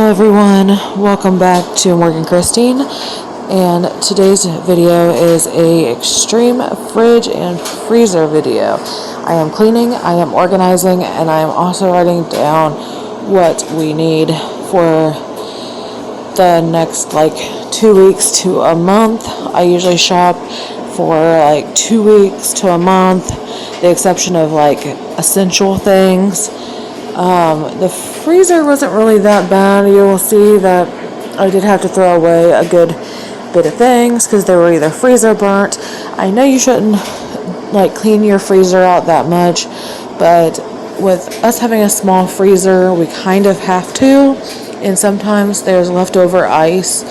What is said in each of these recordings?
Hello everyone, welcome back to Morgan Christine, and today's video is a extreme fridge and freezer video. I am cleaning, I am organizing, and I am also writing down what we need for the next 2 weeks to a month. I usually shop for 2 weeks to a month, the exception of essential things. The freezer wasn't really that bad. You will see that I did have to throw away a good bit of things because they were either freezer burnt. I know you shouldn't clean your freezer out that much, but with us having a small freezer, we kind of have to, and sometimes there's leftover ice.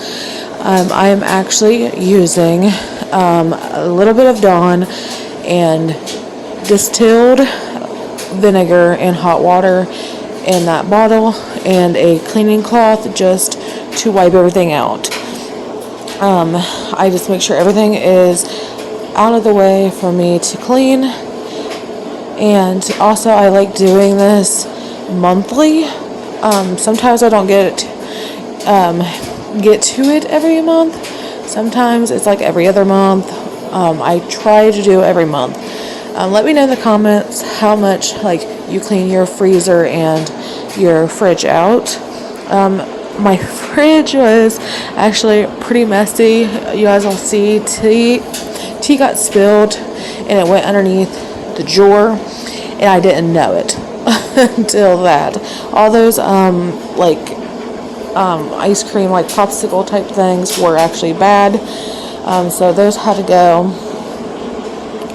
I am actually using a little bit of Dawn and distilled vinegar and hot water in that bottle and a cleaning cloth just to wipe everything out. I just make sure everything is out of the way for me to clean, and also I like doing this monthly. Sometimes I don't get to it every month. Sometimes it's every other month. I try to do it every month. Let me know in the comments how much you clean your freezer and your fridge out. My fridge was actually pretty messy. You guys will see tea got spilled and it went underneath the drawer, and I didn't know it until that. All those ice cream popsicle type things were actually bad, so those had to go.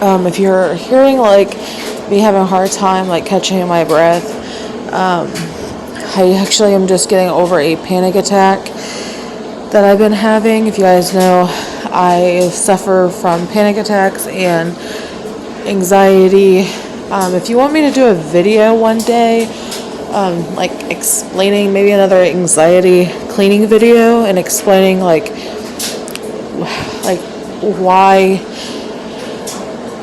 If you're hearing me having a hard time catching my breath, I actually am just getting over a panic attack that I've been having. If you guys know, I suffer from panic attacks and anxiety. If you want me to do a video one day, explaining, maybe another anxiety cleaning video and explaining why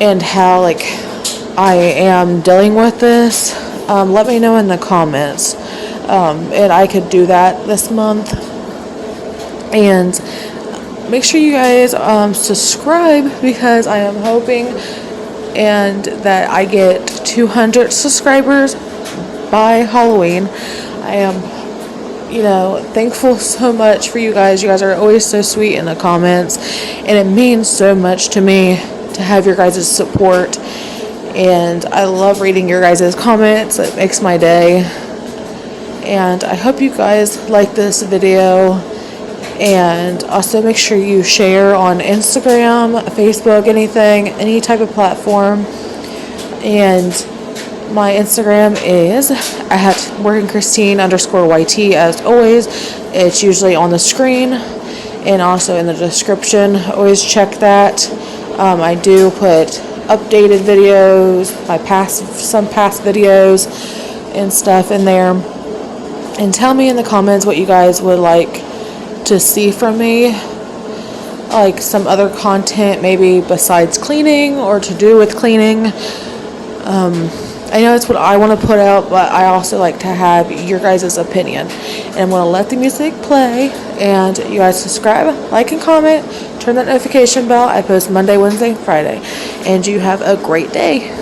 and how I am dealing with this, let me know in the comments, and I could do that this month. And make sure you guys subscribe, because I am hoping and that I get 200 subscribers by Halloween. I am thankful so much for you guys. You guys are always so sweet in the comments, and it means so much to me to have your guys' support, and I love reading your guys' comments. It makes my day, and I hope you guys like this video, and also make sure you share on Instagram, Facebook, any type of platform. And my Instagram is at workingchristine_YT. As always, it's usually on the screen and also in the description. Always check that. I do put updated videos, some past videos and stuff in there. And tell me in the comments what you guys would like to see from me, some other content maybe besides cleaning or to do with cleaning. I know it's what I want to put out, but I also like to have your guys' opinion. And I'm going to let the music play, and you guys subscribe, like, and comment. Turn that notification bell. I post Monday, Wednesday, and Friday. And you have a great day.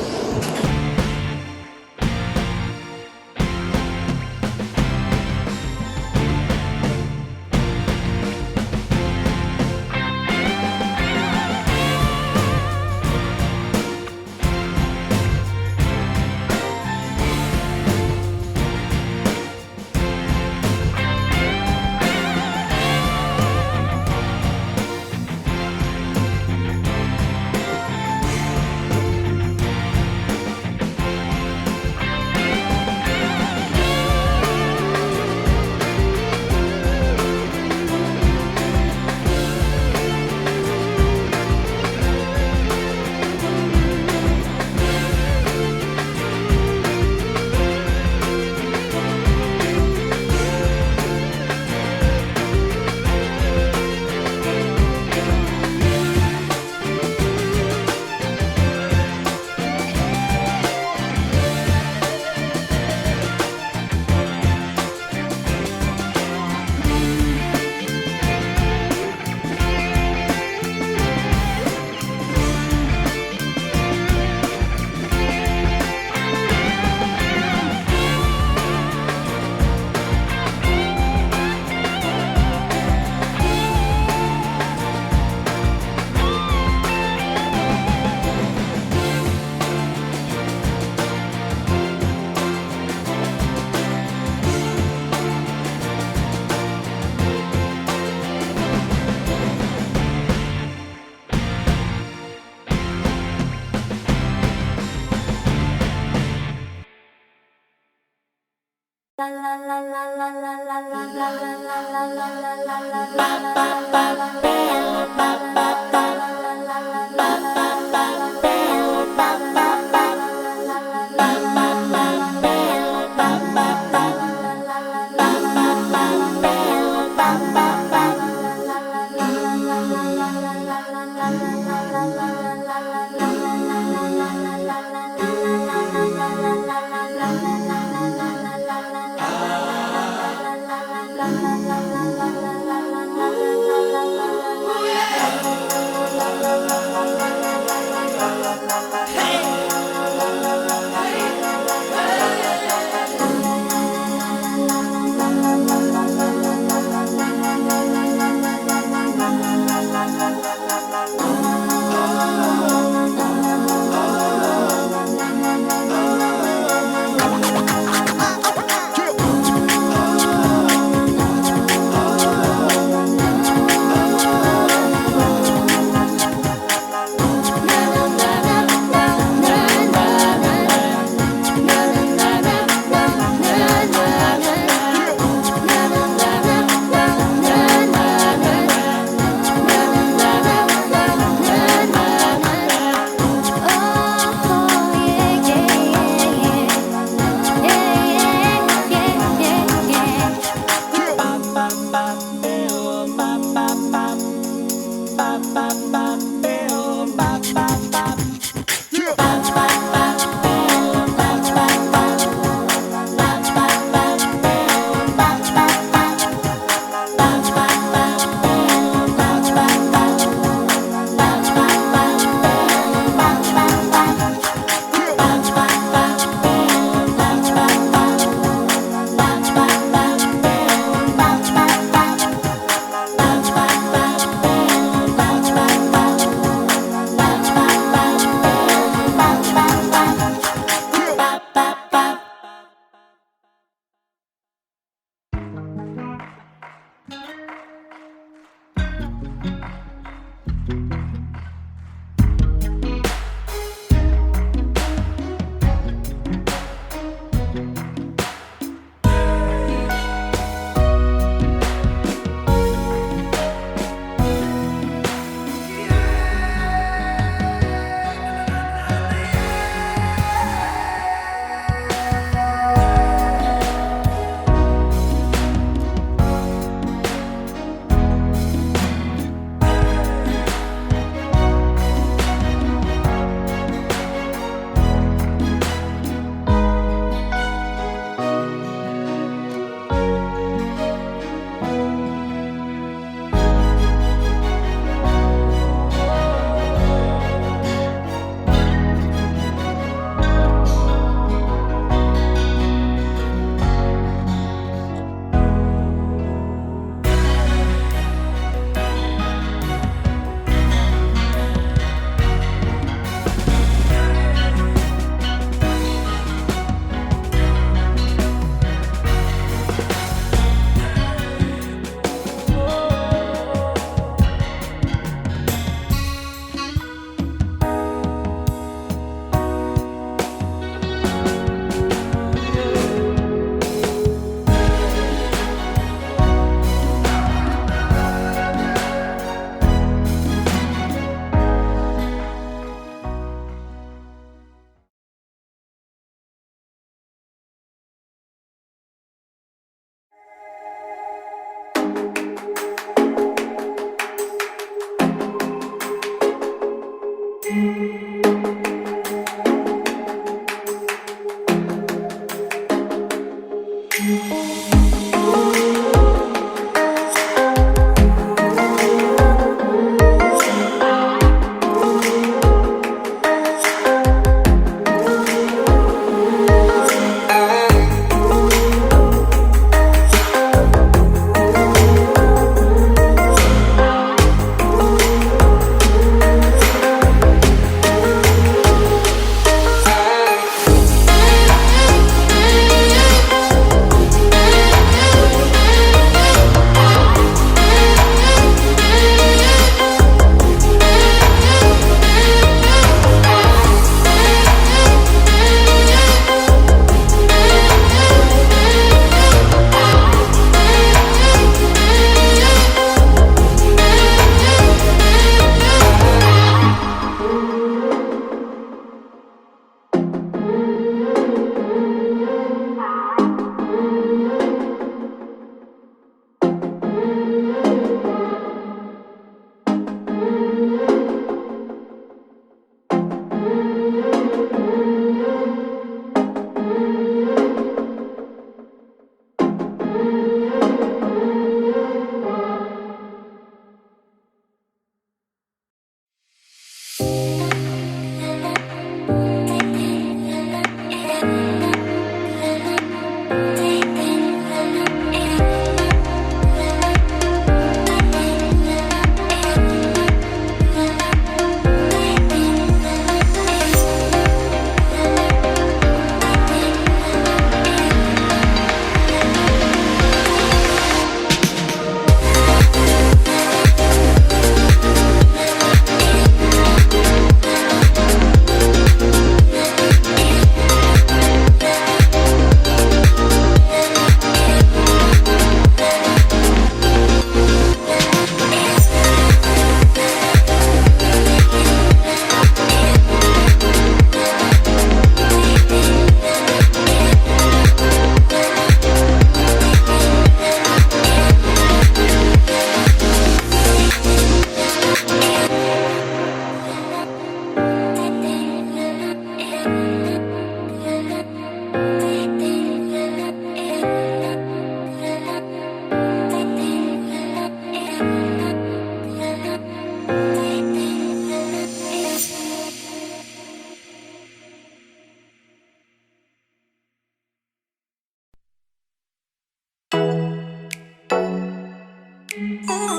Ooh.